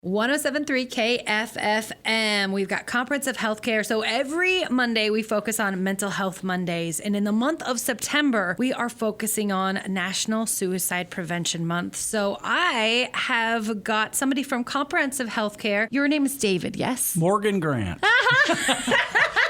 107.3 KFFM. We've got comprehensive healthcare. So every Monday we focus on Mental Health Mondays. And in the month of September, we are focusing on National Suicide Prevention Month. So I have got somebody from comprehensive healthcare. Your name is David, yes? Morgan Grant.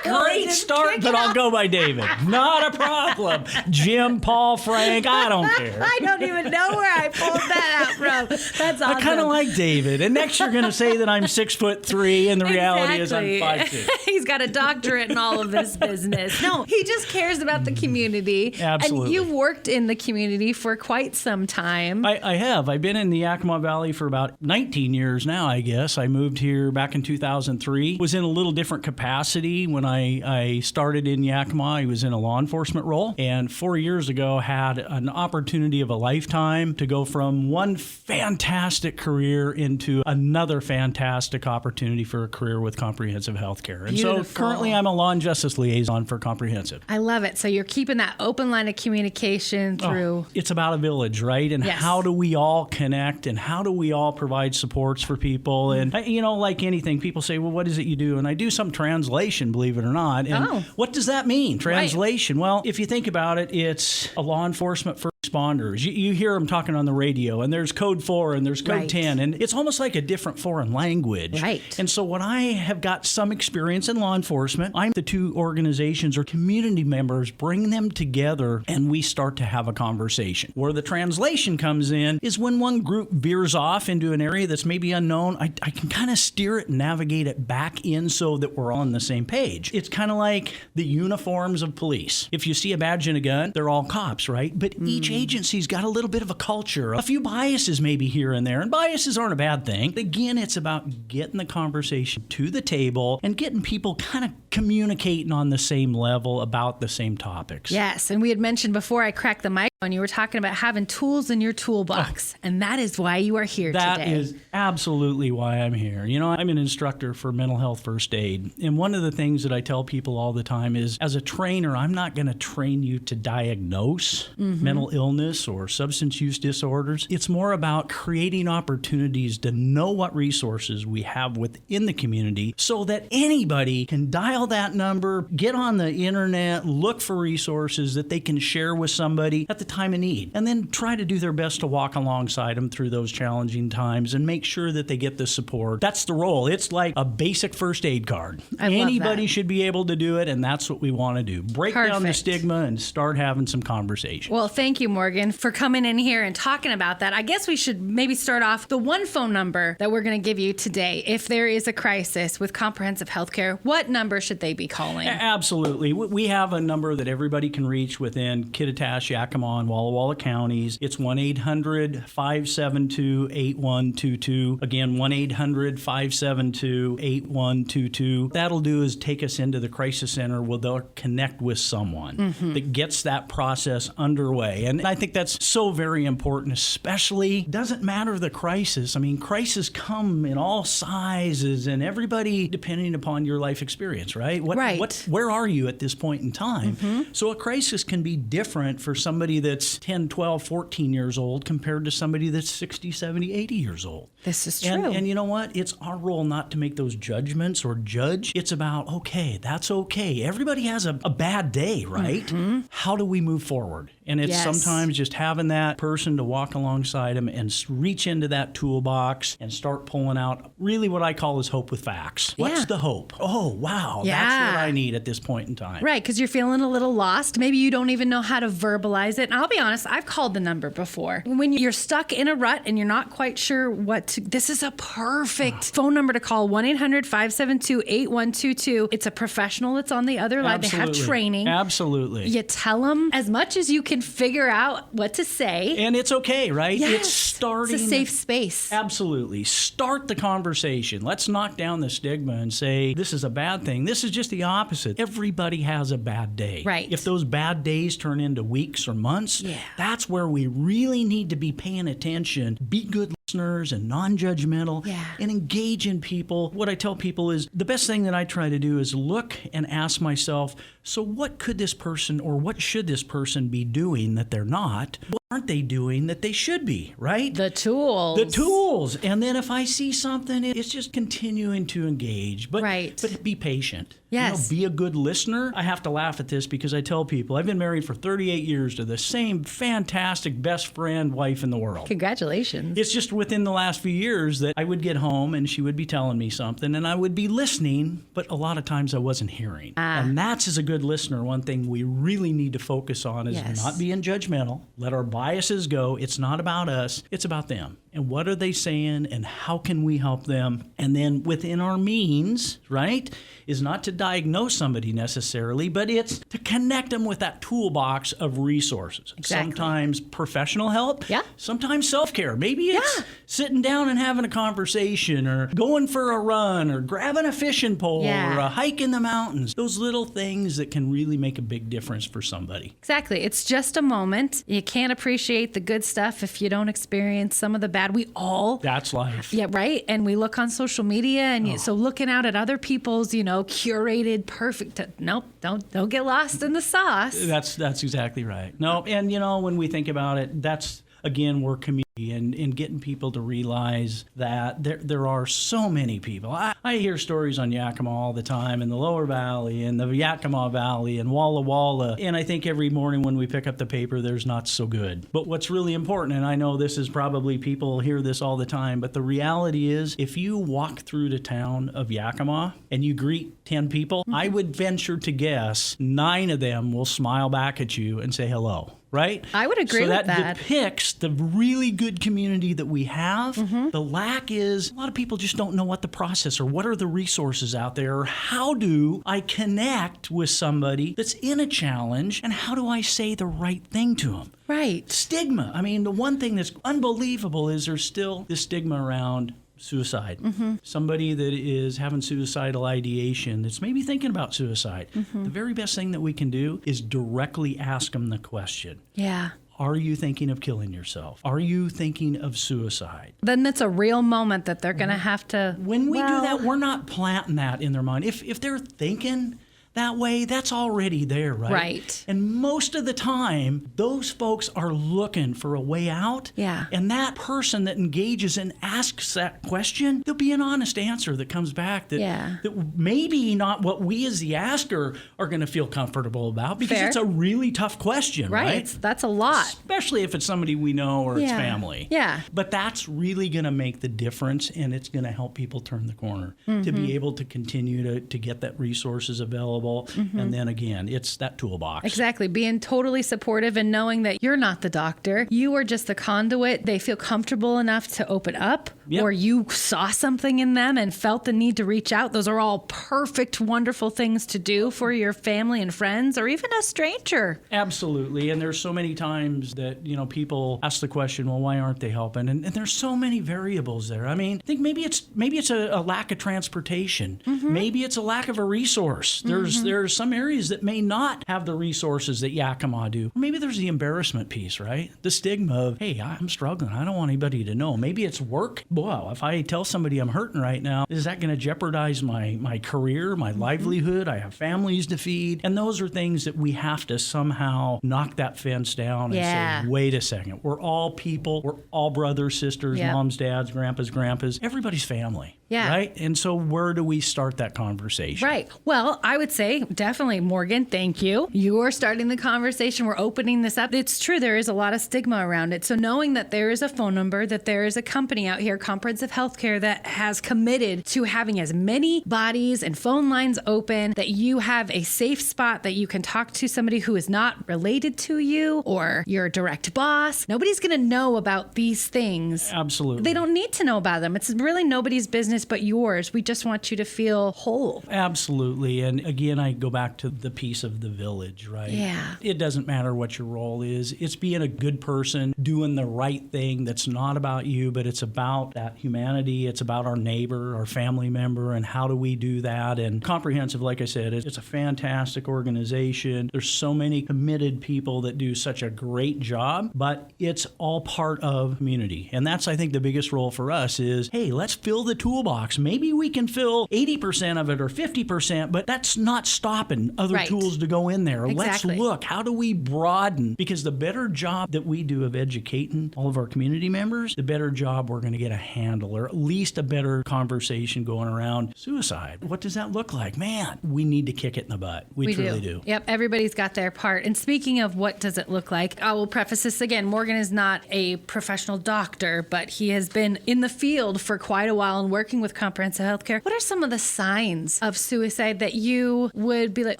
Great start, but I'll go by David. Not a problem. Jim, Paul, Frank, I don't care. I don't even know where I pulled that out from. That's awesome. I kind of like David. And next you're going to say that I'm 6'3", and the reality is I'm 5'2". He's got a doctorate in all of this business. No, he just cares about the community. Absolutely. And you've worked in the community for quite some time. I have. I've been in the Yakima Valley for about 19 years now, I guess. I moved here back in 2003. Was in a little different capacity when I started in Yakima. I was in a law enforcement role, and 4 years ago had an opportunity of a lifetime to go from one fantastic career into another fantastic opportunity for a career with comprehensive healthcare. And Beautiful. so currently I'm a law and justice liaison for comprehensive. I love it. So you're keeping that open line of communication through. It's about a village, right? And Yes. how do we all connect, and how do we all provide supports for people? And, like anything, people say, well, what is it you do? And I do some translation, believe it or not. And what does that mean, translation? Right. Well, if you think about it, it's a law enforcement first responders. You hear them talking on the radio, and there's code 4 and there's code 10, and it's almost like a different foreign language. Right. And so when I have got some experience in law enforcement, I'm the two organizations or community members, bring them together, and we start to have a conversation. Where the translation comes in is when one group veers off into an area that's maybe unknown, I can kind of steer it and navigate it back in so that we're all on the same page. It's kind of like the uniforms of police. If you see a badge and a gun, they're all cops, right? But each agency's got a little bit of a culture, a few biases maybe here and there, and biases aren't a bad thing. Again, it's about getting the conversation to the table and getting people kind of communicating on the same level about the same topics. Yes. And we had mentioned before I cracked the mic, and you were talking about having tools in your toolbox. And that is why you are here today. That is absolutely why I'm here. I'm an instructor for mental health first aid. And one of the things that I tell people all the time is, as a trainer, I'm not going to train you to diagnose mental illness or substance use disorders. It's more about creating opportunities to know what resources we have within the community so that anybody can dial that number, get on the internet, look for resources that they can share with somebody at the time of need, and then try to do their best to walk alongside them through those challenging times and make sure that they get the support. That's the role. It's like a basic first aid card. Anybody should be able to do it, and that's what we want to do. Break down the stigma and start having some conversation. Well, thank you, Morgan, for coming in here and talking about that. I guess we should maybe start off the one phone number that we're going to give you today. If there is a crisis with comprehensive healthcare, what number should they be calling? Absolutely. We have a number that everybody can reach within Kittitas, Yakima, and Walla Walla counties. It's 1-800-572-8122. Again, 1-800-572-8122. That'll do is take us into the crisis center where they'll connect with someone that gets that process underway. And I think that's so very important, especially, doesn't matter the crisis. I mean, crises come in all sizes and everybody, depending upon your life experience, right? Where are you at this point in time? So a crisis can be different for somebody that's 10, 12, 14 years old compared to somebody that's 60, 70, 80 years old. This is true. And you know what? It's our role not to make those judgments or judge. It's about, okay, that's okay. Everybody has a bad day, right? How do we move forward? And it's sometimes just having that person to walk alongside them and reach into that toolbox and start pulling out really what I call is hope with facts. What's the hope? Oh, wow. That's what I need at this point in time. Right, because you're feeling a little lost. Maybe you don't even know how to verbalize it. And I'll be honest, I've called the number before. When you're stuck in a rut and you're not quite sure what to, this is a perfect phone number to call, 1-800-572-8122. It's a professional that's on the other line. Absolutely. They have training. Absolutely. You tell them as much as you can figure out what to say. And it's okay, right? Yes. It's starting. It's a safe space. Absolutely. Start the conversation. Let's knock down the stigma and say, this is a bad thing. This is just the opposite. Everybody has a bad day. Right. If those bad days turn into weeks or months, that's where we really need to be paying attention. Be good listeners and non-judgmental and engage in people. What I tell people is the best thing that I try to do is look and ask myself, so what could this person or what should this person be doing that they're not? What aren't they doing that they should be, right? The tools. The tools. And then if I see something, it's just continuing to engage. But, Right. but be patient. Yes. Be a good listener. I have to laugh at this because I tell people I've been married for 38 years to the same fantastic best friend wife in the world. Congratulations. It's just within the last few years that I would get home and she would be telling me something and I would be listening, but a lot of times I wasn't hearing. And that's, as a good listener, one thing we really need to focus on is Yes. not being judgmental. Let our biases go. It's not about us. It's about them. And what are they saying and how can we help them? And then within our means, right, is not to diagnose somebody necessarily, but it's to connect them with that toolbox of resources. Exactly. Sometimes professional help. Yeah. Sometimes self-care. Maybe it's sitting down and having a conversation or going for a run or grabbing a fishing pole Yeah. or a hike in the mountains. Those little things that can really make a big difference for somebody. Exactly. It's just a moment. You can't appreciate the good stuff if you don't experience some of the bad. We all. That's life. Yeah, right. And we look on social media, and so looking out at other people's, curated, perfect. Nope, don't get lost in the sauce. That's exactly right. No, and when we think about it, that's again, we're community and getting people to realize that there are so many people. I hear stories on Yakima all the time in the Lower Valley and the Yakima Valley and Walla Walla. And I think every morning when we pick up the paper, there's not so good. But what's really important, and I know this is probably people hear this all the time, but the reality is if you walk through the town of Yakima and you greet 10 people, I would venture to guess 9 of them will smile back at you and say hello. Right? I would agree with that. So that depicts the really good community that we have. The lack is a lot of people just don't know what the process or what are the resources out there or how do I connect with somebody that's in a challenge and how do I say the right thing to them? Right. Stigma. I mean, the one thing that's unbelievable is there's still this stigma around suicide. Somebody that is having suicidal ideation that's maybe thinking about suicide. The very best thing that we can do is directly ask them the question. Yeah. Are you thinking of killing yourself? Are you thinking of suicide? Then that's a real moment that they're going to have to. When we do that, we're not planting that in their mind. If they're thinking that way, that's already there, right? Right. And most of the time, those folks are looking for a way out. Yeah. And that person that engages and asks that question, there'll be an honest answer that comes back that maybe not what we as the asker are going to feel comfortable about because Fair. it's a really tough question, right? That's a lot. Especially if it's somebody we know or it's family. Yeah. But that's really going to make the difference and it's going to help people turn the corner to be able to continue to get that resources available. And then again, it's that toolbox. Exactly. Being totally supportive and knowing that you're not the doctor. You are just the conduit. They feel comfortable enough to open up or you saw something in them and felt the need to reach out. Those are all perfect, wonderful things to do for your family and friends or even a stranger. Absolutely. And there's so many times that, people ask the question, well, why aren't they helping? And there's so many variables there. I mean, I think maybe it's a lack of transportation. Maybe it's a lack of a resource. There's some areas that may not have the resources that Yakima do. Maybe there's the embarrassment piece, right? The stigma of, hey, I'm struggling. I don't want anybody to know. Maybe it's work. Wow, if I tell somebody I'm hurting right now, is that going to jeopardize my career, my livelihood? I have families to feed. And those are things that we have to somehow knock that fence down and say, wait a second. We're all people. We're all brothers, sisters, moms, dads, grandpas. Everybody's family. Yeah. Right? And so where do we start that conversation? Right. Well, I would say definitely, Morgan, thank you. You are starting the conversation. We're opening this up. It's true. There is a lot of stigma around it. So knowing that there is a phone number, that there is a company out here, Comprehensive Healthcare, that has committed to having as many bodies and phone lines open, that you have a safe spot that you can talk to somebody who is not related to you or your direct boss. Nobody's going to know about these things. Absolutely. They don't need to know about them. It's really nobody's business but yours. We just want you to feel whole. Absolutely. And again, I go back to the piece of the village, right? Yeah. It doesn't matter what your role is. It's being a good person, doing the right thing that's not about you, but it's about that humanity. It's about our neighbor, our family member, and how do we do that? And Comprehensive, like I said, it's a fantastic organization. There's so many committed people that do such a great job, but it's all part of community. And that's, I think, the biggest role for us is, hey, let's fill the toolbox. Maybe we can fill 80% of it or 50%, but that's not not stopping other Right. tools to go in there. Exactly. Let's look. How do we broaden? Because the better job that we do of educating all of our community members, the better job we're going to get a handle, or at least a better conversation going around suicide. What does that look like? Man, we need to kick it in the butt. We truly do. Yep, everybody's got their part. And speaking of what does it look like, I will preface this again. Morgan is not a professional doctor, but he has been in the field for quite a while and working with comprehensive healthcare. What are some of the signs of suicide that you would be like,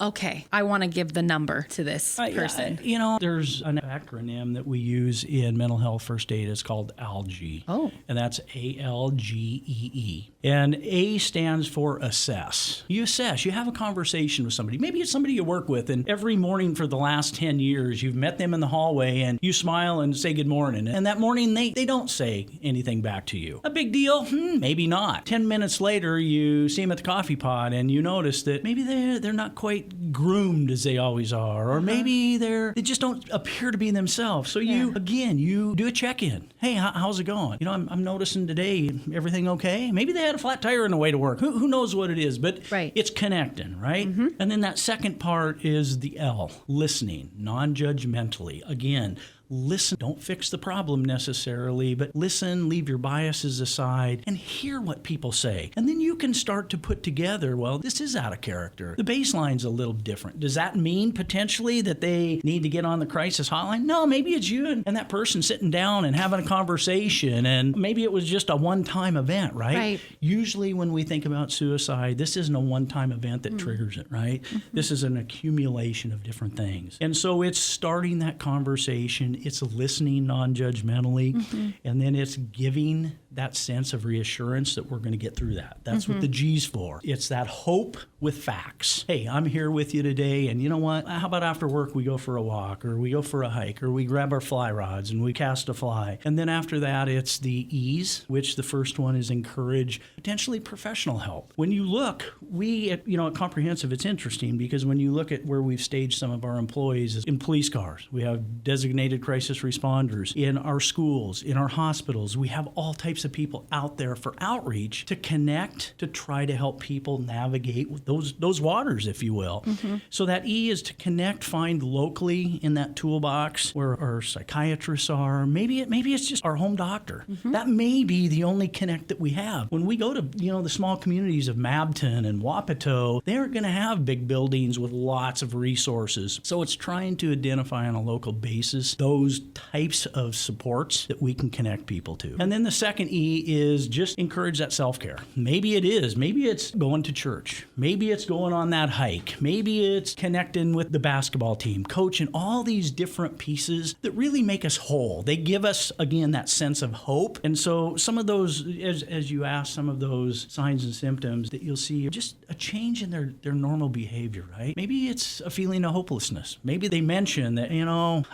okay, I want to give the number to this person? There's an acronym that we use in mental health first aid. It's called ALGEE. Oh. And that's ALGEE. And A stands for assess. You assess. You have a conversation with somebody. Maybe it's somebody you work with, and every morning for the last 10 years, you've met them in the hallway, and you smile and say good morning. And that morning, they don't say anything back to you. A big deal? Maybe not. 10 minutes later, you see them at the coffee pot, and you notice that maybe they're not quite groomed as they always are, or maybe they just don't appear to be themselves. So you do a check-in. Hey, how's it going? I'm noticing today, everything okay? Maybe they had a flat tire on the way to work. Who knows what it is? But it's connecting, right? And then that second part is the L, listening, non-judgmentally. Again, listen. Don't fix the problem necessarily, but listen, leave your biases aside, and hear what people say. And then you can start to put together, well, this is out of character. The baseline's a little different. Does that mean potentially that they need to get on the crisis hotline? No, maybe it's you and that person sitting down and having a conversation, and maybe it was just a one-time event, right? Usually when we think about suicide, this isn't a one-time event that triggers it, right? This is an accumulation of different things. And so it's starting that conversation. It's listening non-judgmentally, and then it's giving that sense of reassurance that we're going to get through that. That's what the G's for. It's that hope with facts. Hey, I'm here with you today, and you know what? How about after work we go for a walk, or we go for a hike, or we grab our fly rods and we cast a fly. And then after that, it's the E's, which the first one is encourage potentially professional help. When you look, we at Comprehensive, it's interesting because when you look at where we've staged some of our employees in police cars, we have designated crisis responders in our schools, in our hospitals. We have all types of people out there for outreach to connect, to try to help people navigate with those waters, if you will. So that E is to connect, find locally in that toolbox where our psychiatrists are. Maybe it's just our home doctor. That may be the only connect that we have. When we go to the small communities of Mabton and Wapato, they aren't going to have big buildings with lots of resources. So it's trying to identify on a local basis those types of supports that we can connect people to. And then the second E is just encourage that self-care. Maybe it is. Maybe it's going to church. Maybe it's going on that hike. Maybe it's connecting with the basketball team, coaching, all these different pieces that really make us whole. They give us, again, that sense of hope. And so some of those, as you ask, some of those signs and symptoms that you'll see are just a change in their normal behavior, right? Maybe it's a feeling of hopelessness. Maybe they mention that,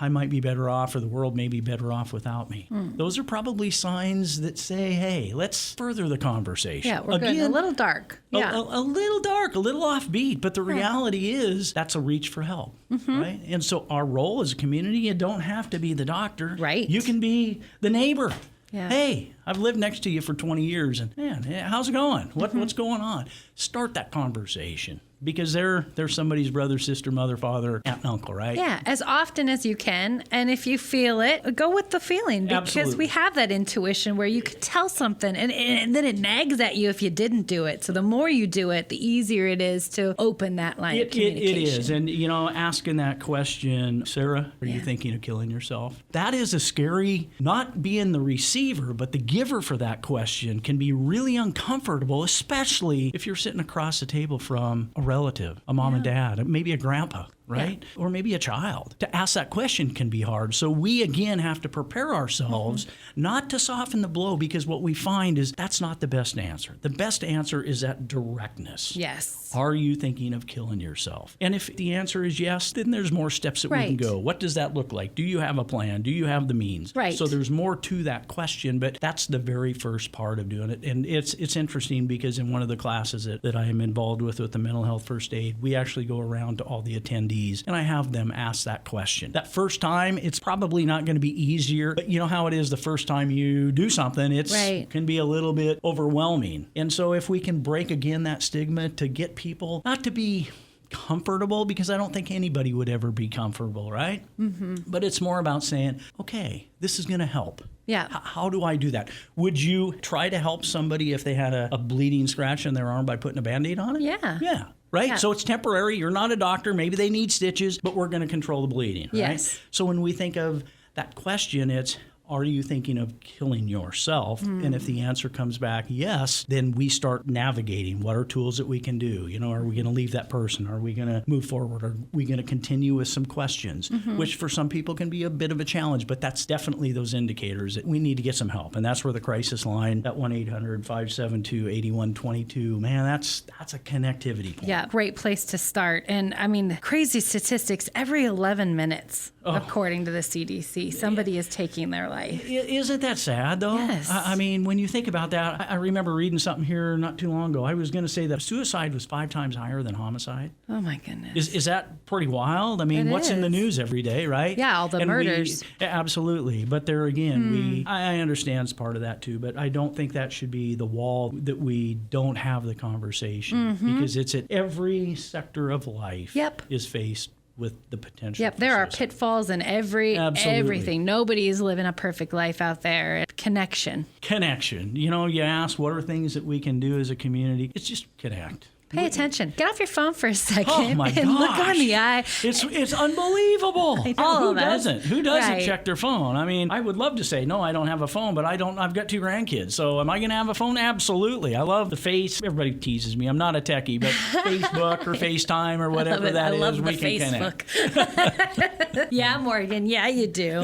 I might be better off, or the world may be better off without me. Those are probably signs that say, hey, let's further the conversation. Yeah, we're good. A little dark. Yeah. A little dark, a little offbeat, but the reality is that's a reach for help, right? And so our role as a community, you don't have to be the doctor. Right. You can be the neighbor. Yeah. Hey, I've lived next to you for 20 years, and man, how's it going? What's going on? Start that conversation. Because they're somebody's brother, sister, mother, father, aunt, and uncle, right? Yeah, as often as you can. And if you feel it, go with the feeling. Because Absolutely. we have that intuition where you could tell something and then it nags at you if you didn't do it. So the more you do it, the easier it is to open that line of communication. It is. And, asking that question, Sarah, are you thinking of killing yourself? That is a scary, not being the receiver, but the giver for that question can be really uncomfortable, especially if you're sitting across the table from a relative, a mom and dad, maybe a grandpa, right? Yeah. Or maybe a child. To ask that question can be hard. So we, again, have to prepare ourselves not to soften the blow, because what we find is that's not the best answer. The best answer is that directness. Yes. Are you thinking of killing yourself? And if the answer is yes, then there's more steps that we can go. What does that look like? Do you have a plan? Do you have the means? Right. So there's more to that question, but that's the very first part of doing it. And it's interesting because in one of the classes that I am involved with the mental health first aid, we actually go around to all the attendees and I have them ask that question. That first time, it's probably not going to be easier, but you know how it is the first time you do something, it can be a little bit overwhelming. And so if we can break again that stigma to get people not to be comfortable, because I don't think anybody would ever be comfortable, right? Mm-hmm. But it's more about saying, okay, this is going to help. Yeah. How do I do that? Would you try to help somebody if they had a bleeding scratch in their arm by putting a Band-Aid on it? Yeah. Yeah. Right? Yeah. So it's temporary. You're not a doctor. Maybe they need stitches, but we're going to control the bleeding. Right? Yes. So when we think of that question, it's, are you thinking of killing yourself? And if the answer comes back yes, then we start navigating what are tools that we can do. You know, are we going to leave that person? Are we going to move forward? Are we going to continue with some questions, which for some people can be a bit of a challenge, but that's definitely those indicators that we need to get some help. And that's where the crisis line, that 1-800-572-8122, man, that's a connectivity point. Yeah, great place to start. And I mean, crazy statistics, every 11 minutes, according to the CDC, somebody is taking their life. Isn't that sad, though? Yes. I mean, when you think about that, I remember reading something here not too long ago. I was going to say that suicide was 5 times higher than homicide. Oh, my goodness. Is that pretty wild? I mean, It what's in the is. news every day, right? Yeah, all the murders. Absolutely. But there again, I understand it's part of that too, but I don't think that should be the wall that we don't have the conversation, because it's at every sector of life Yep. is faced with the potential. Yep, for there are suicide. pitfalls in Absolutely. everything. Nobody is living a perfect life out there. Connection. Connection. You know, you ask what are things that we can do as a community? It's just connect. Pay attention. Get off your phone for a second Oh my and look gosh. on the eye. It's unbelievable. All Who of us. doesn't? Who doesn't Right. check their phone? I mean, I would love to say no, I don't have a phone, but I've got 2 grandkids. So am I going to have a phone? Absolutely. I love the face. Everybody teases me. I'm not a techie, but Facebook or FaceTime or whatever that I is, love the we can connect. Facebook. Yeah, Morgan. Yeah, you do.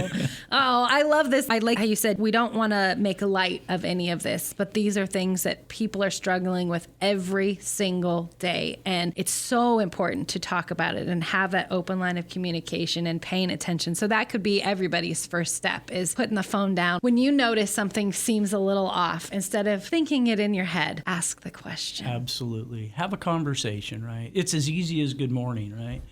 Oh, I love this. I like how you said we don't want to make light of any of this, but these are things that people are struggling with every single day. And it's so important to talk about it and have that open line of communication and paying attention. So that could be everybody's first step, is putting the phone down. When you notice something seems a little off, instead of thinking it in your head, ask the question. Absolutely. Have a conversation, right? It's as easy as good morning, right?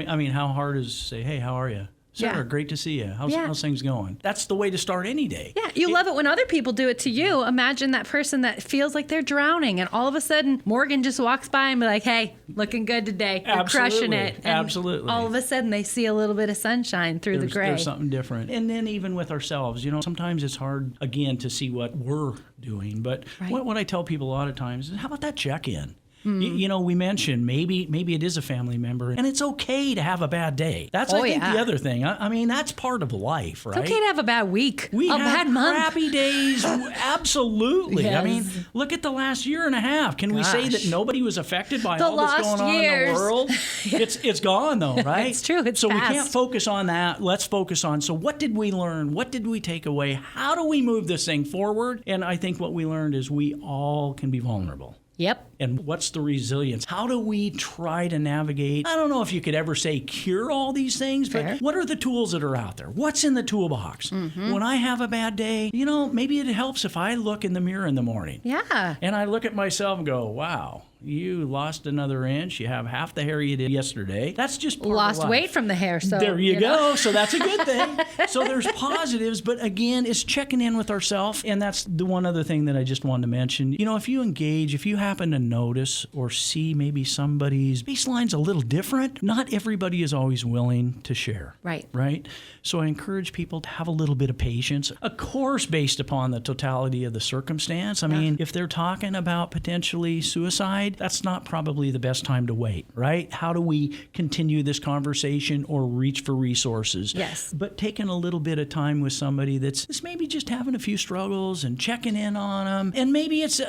I mean, how hard is to say, hey, how are you? Sarah, Yeah. great to see you. How's Yeah. things going? That's the way to start any day. Yeah, you love it when other people do it to you. Imagine that person that feels like they're drowning, and all of a sudden Morgan just walks by and be like, "Hey, looking good today. You're crushing it." And Absolutely. all of a sudden they see a little bit of sunshine through the gray. There's something different. And then even with ourselves, you know, sometimes it's hard, again, to see what we're doing. But Right. what I tell people a lot of times is, how about that check-in? You know, we mentioned maybe it is a family member, and it's okay to have a bad day. That's, I think, yeah. the other thing. I mean, that's part of life, right? It's okay to have a bad week, We a have bad month. crappy days. Absolutely. I mean, Yes. look at the last year and a half. Can we say that Gosh. nobody was affected by The all that's lost going on in years. the world? It's gone, though, right? It's true. It's so we can't past. focus on that. Let's focus on, so what did we learn? What did we take away? How do we move this thing forward? And I think what we learned is we all can be vulnerable. Yep. And what's the resilience? How do we try to navigate? I don't know if you could ever say cure all these things, but Fair. what are the tools that are out there? What's in the toolbox? When I have a bad day, you know, maybe it helps if I look in the mirror in the morning. Yeah. And I look at myself and go, wow, you lost another inch. You have half the hair you did yesterday. That's just part of Lost life. weight from the hair, so There you know. go. So that's a good thing. So there's positives, but again, it's checking in with ourselves. And that's the one other thing that I just wanted to mention. You know, if you engage, if you happen to notice or see maybe somebody's baseline's a little different, not everybody is always willing to share. Right. Right? So I encourage people to have a little bit of patience, of course, based upon the totality of the circumstance. I mean, if they're talking about potentially suicide, that's not probably the best time to wait, right? How do we continue this conversation or reach for resources? Yes. But taking a little bit of time with somebody that's maybe just having a few struggles and checking in on them. And maybe it's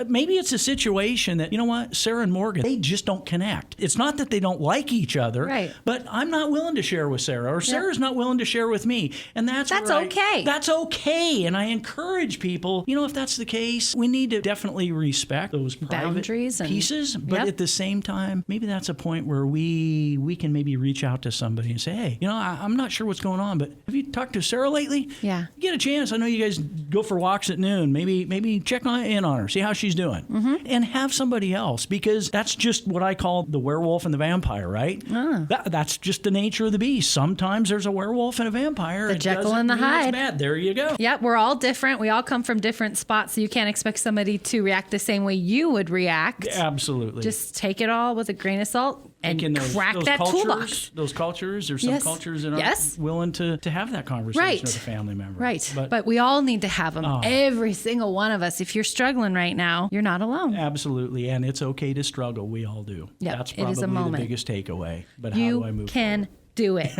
a situation that, you know what, Sarah and Morgan, they just don't connect. It's not that they don't like each other, Right. but I'm not willing to share with Sarah, or Sarah's not willing to share with me. And that's where okay. That's okay. And I encourage people, you know, if that's the case, we need to definitely respect those private Boundaries and- pieces. But Yep. at the same time, maybe that's a point where we can maybe reach out to somebody and say, hey, you know, I'm not sure what's going on, but have you talked to Sarah lately? Yeah. Get a chance. I know you guys go for walks at noon. Maybe check in on her, see how she's doing, and have somebody else, because that's just what I call the werewolf and the vampire, right? That's just the nature of the beast. Sometimes there's a werewolf and a vampire. The It Jekyll doesn't and the mean it's Hyde. bad. There you go. Yep, we're all different. We all come from different spots, so you can't expect somebody to react the same way you would react. Absolutely. Just take it all with a grain of salt. and Thinking crack that cultures, toolbox. Those cultures, there's some Yes. cultures that aren't Yes. willing to have that conversation Right. with a family member. Right. But we all need to have them. Oh. Every single one of us. If you're struggling right now, you're not alone. Absolutely. And it's okay to struggle. We all do. Yep, That's it probably is a the moment. biggest takeaway. But how do I You move can do it.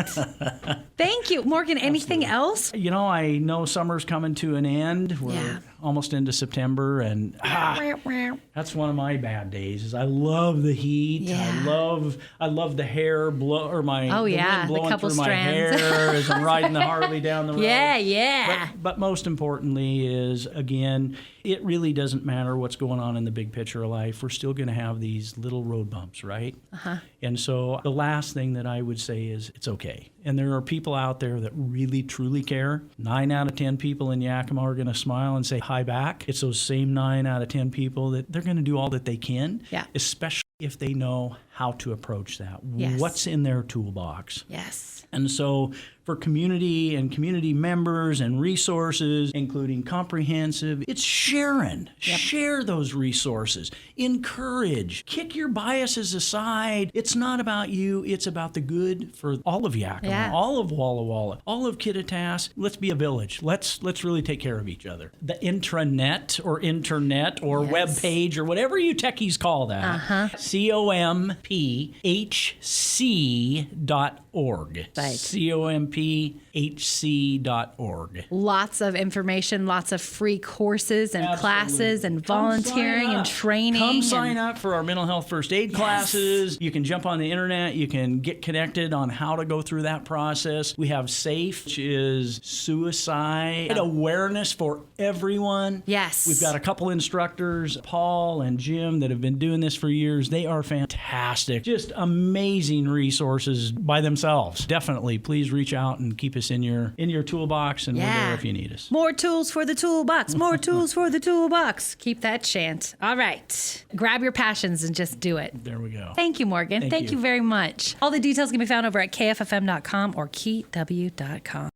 Thank you. Morgan, anything else? You know, I know summer's coming to an end. We're Yeah. almost into September, and that's one of my bad days. Is I love the heat. Yeah. I love the hair blow or my Oh, the yeah, wind the blowing couple through strands. my hair as I'm riding the Harley down the road. Yeah. But most importantly is, again, it really doesn't matter what's going on in the big picture of life. We're still going to have these little road bumps, right? And so the last thing that I would say is it's okay. And there are people out there that really, truly care. 9 out of 10 people in Yakima are going to smile and say hi back. It's those same 9 out of 10 people that they're going to do all that they can, Yeah. especially if they know how to approach that. Yes. What's in their toolbox? Yes. And so for community and community members and resources, including comprehensive, it's sharing. Share those resources. Encourage. Kick your biases aside. It's not about you. It's about the good for all of Yakima, all of Walla Walla, all of Kittitas. Let's be a village. Let's really take care of each other. The intranet or internet or Yes. web page or whatever you techies call that. COMPHC.org. Right. COMPHC.org. Lots of information, lots of free courses and Absolutely. classes and Come volunteering sign and up. training. Come and- sign up for our mental health first aid classes. You can jump on the internet. You can get connected on how to go through that process. We have SAFE, which is suicide awareness for everyone. Yes. We've got a couple instructors, Paul and Jim, that have been doing this for years. They are fantastic. Just amazing resources by themselves. Definitely, please reach out and keep us in your toolbox, and we're there if you need us. More tools for the toolbox. More tools for the toolbox. Keep that chant. All right. Grab your passions and just do it. There we go. Thank you, Morgan. Thank you very much. All the details can be found over at kffm.com or keyw.com.